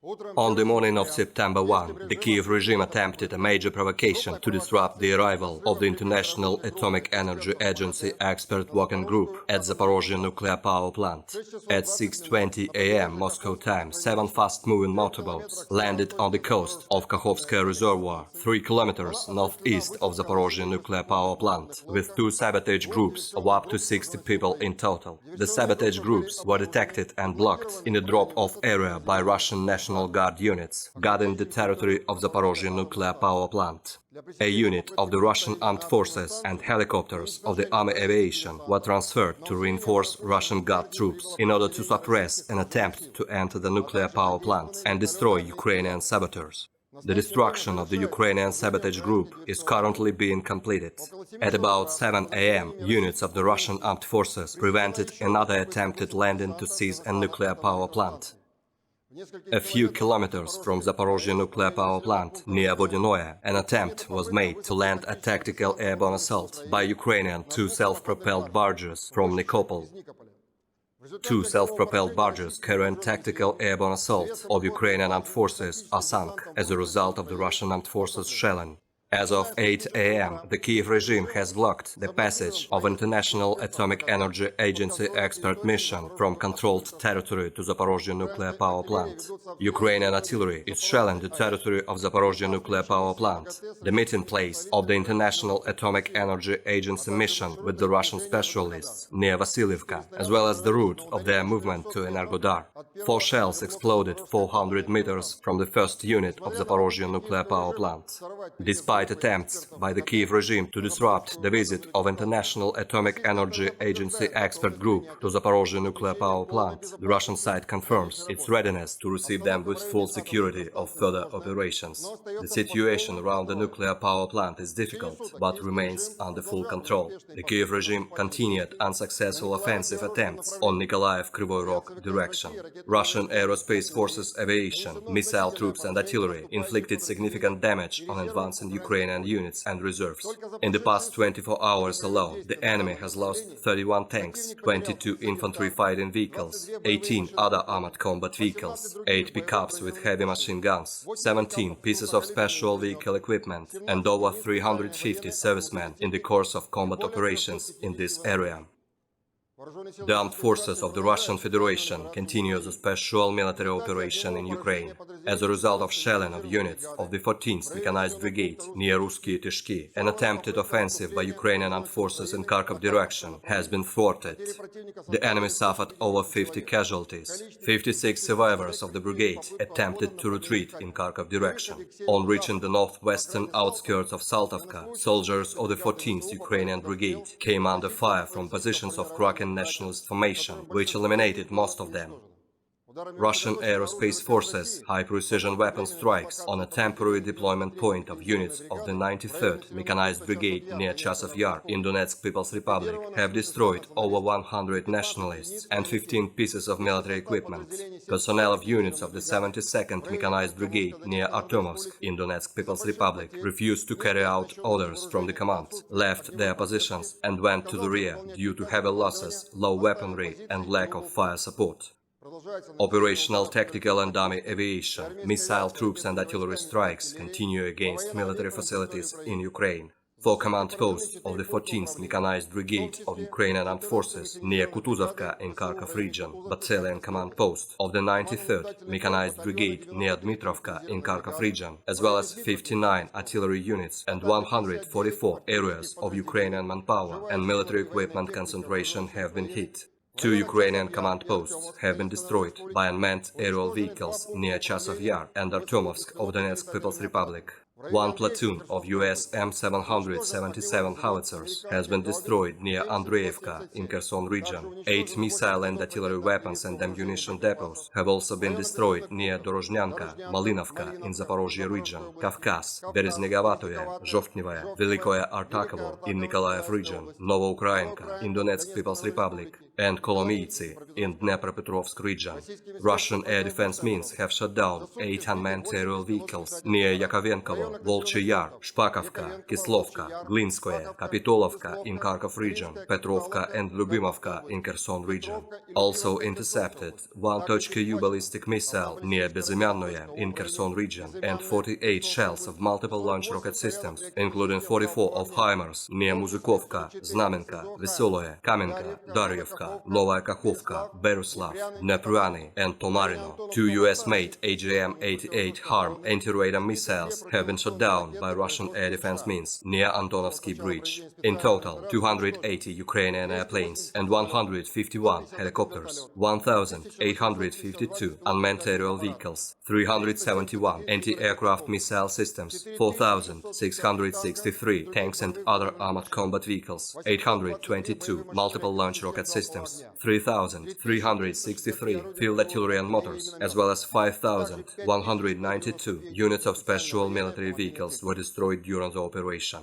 On the morning of September 1, the Kiev regime attempted a major provocation to disrupt the arrival of the International Atomic Energy Agency expert working group at Zaporozhye nuclear power plant. At 6:20 a.m. Moscow time, 7 fast-moving motorboats landed on the coast of Kakhovskoye reservoir, 3 kilometers northeast of Zaporozhye nuclear power plant, with 2 sabotage groups of up to 60 people in total. The sabotage groups were detected and blocked in a drop-off area by Russian National Guard units guarding the territory of Zaporozhye nuclear power plant. A unit of the Russian armed forces and helicopters of the army aviation were transferred to reinforce Russian Guard troops in order to suppress an attempt to enter the nuclear power plant and destroy Ukrainian saboteurs. The destruction of the Ukrainian sabotage group is currently being completed. At about 7 a.m., units of the Russian armed forces prevented another attempted landing to seize a nuclear power plant. A few kilometers from Zaporozhye nuclear power plant, near Vodinoye, an attempt was made to land a tactical airborne assault by Ukrainian 2 self-propelled barges from Nikopol. 2 self-propelled barges carrying tactical airborne assault of Ukrainian armed forces are sunk as a result of the Russian armed forces shelling. As of 8 a.m., the Kiev regime has blocked the passage of International Atomic Energy Agency expert mission from controlled territory to Zaporozhye nuclear power plant. Ukrainian artillery is shelling the territory of Zaporozhye nuclear power plant, the meeting place of the International Atomic Energy Agency mission with the Russian specialists near Vasilievka, as well as the route of their movement to Energodar. 4 shells exploded 400 meters from the first unit of Zaporozhye nuclear power plant. Despite attempts by the Kiev regime to disrupt the visit of International Atomic Energy Agency expert group to Zaporozhye nuclear power plant, the Russian side confirms its readiness to receive them with full security of further operations. The situation around the nuclear power plant is difficult, but remains under full control. The Kiev regime continued unsuccessful offensive attempts on Nikolaev-Kryvyi Rog direction. Russian Aerospace Forces aviation, missile troops and artillery inflicted significant damage on advancing Ukrainian units and reserves. In the past 24 hours alone, the enemy has lost 31 tanks, 22 infantry fighting vehicles, 18 other armored combat vehicles, 8 pickups with heavy machine guns, 17 pieces of special vehicle equipment, and over 350 servicemen in the course of combat operations in this area. The armed forces of the Russian Federation continues a special military operation in Ukraine. As a result of shelling of units of the 14th Mechanized Brigade near Russkie Tishki, an attempted offensive by Ukrainian armed forces in Kharkov direction has been thwarted. The enemy suffered over 50 casualties. 56 survivors of the brigade attempted to retreat in Kharkov direction. On reaching the northwestern outskirts of Saltovka, soldiers of the 14th Ukrainian Brigade came under fire from positions of Kraken nationalist formation, which eliminated most of them. Russian Aerospace Forces high-precision weapon strikes on a temporary deployment point of units of the 93rd Mechanized Brigade near Chasov Yar in Donetsk People's Republic have destroyed over 100 nationalists and 15 pieces of military equipment. Personnel of units of the 72nd Mechanized Brigade near Artemovsk in Donetsk People's Republic refused to carry out orders from the command, left their positions and went to the rear due to heavy losses, low weaponry and lack of fire support. Operational tactical and army aviation, missile troops and artillery strikes continue against military facilities in Ukraine. 4 command posts of the 14th Mechanized Brigade of Ukrainian Armed Forces near Kutuzovka in Kharkov region, battalion command post of the 93rd Mechanized Brigade near Dmitrovka in Kharkov region, as well as 59 artillery units and 144 areas of Ukrainian manpower and military equipment concentration have been hit. 2 Ukrainian command posts have been destroyed by unmanned aerial vehicles near Chasov Yar and Artemovsk of Donetsk People's Republic. 1 platoon of US M777 howitzers has been destroyed near Andreevka in Kherson region. 8 missile and artillery weapons and ammunition depots have also been destroyed near Dorozhnyanka, Malinovka in Zaporozhye region, Kavkaz, Berezhnegavatoye, Zhovtnevoye, Velikoye Artakovo in Nikolaev region, Novoukrainka in Donetsk People's Republic, and kilometres in Dnepropetrovsk region. Russian air defense means have shot down 8 unmanned aerial vehicles near Yakovenkovo, Volchy Yar, Shpakovka, Kislovka, Glinskoye, Kapitolovka in Kharkov region, Petrovka and Lyubimovka in Kherson region. Also intercepted 1 Tochka-U ballistic missile near Bezymyannoye in Kherson region and 48 shells of multiple launch rocket systems, including 44 of HIMARS near Muzykovka, Znamenka, Vesoloye, Kamenka, Daryevka, Novaya Kakhovka, Beruslav, Dnepryany and Tomarino. 2 US-made AGM-88 HARM anti-radar missiles have been shot down by Russian air defense means near Antonovsky Bridge. In total, 280 Ukrainian airplanes and 151 helicopters, 1,852 unmanned aerial vehicles, 371 anti-aircraft missile systems, 4,663 tanks and other armored combat vehicles, 822 multiple launch rocket systems, 3,363 field artillery and motors, as well as 5,192 units of special military vehicles were destroyed during the operation.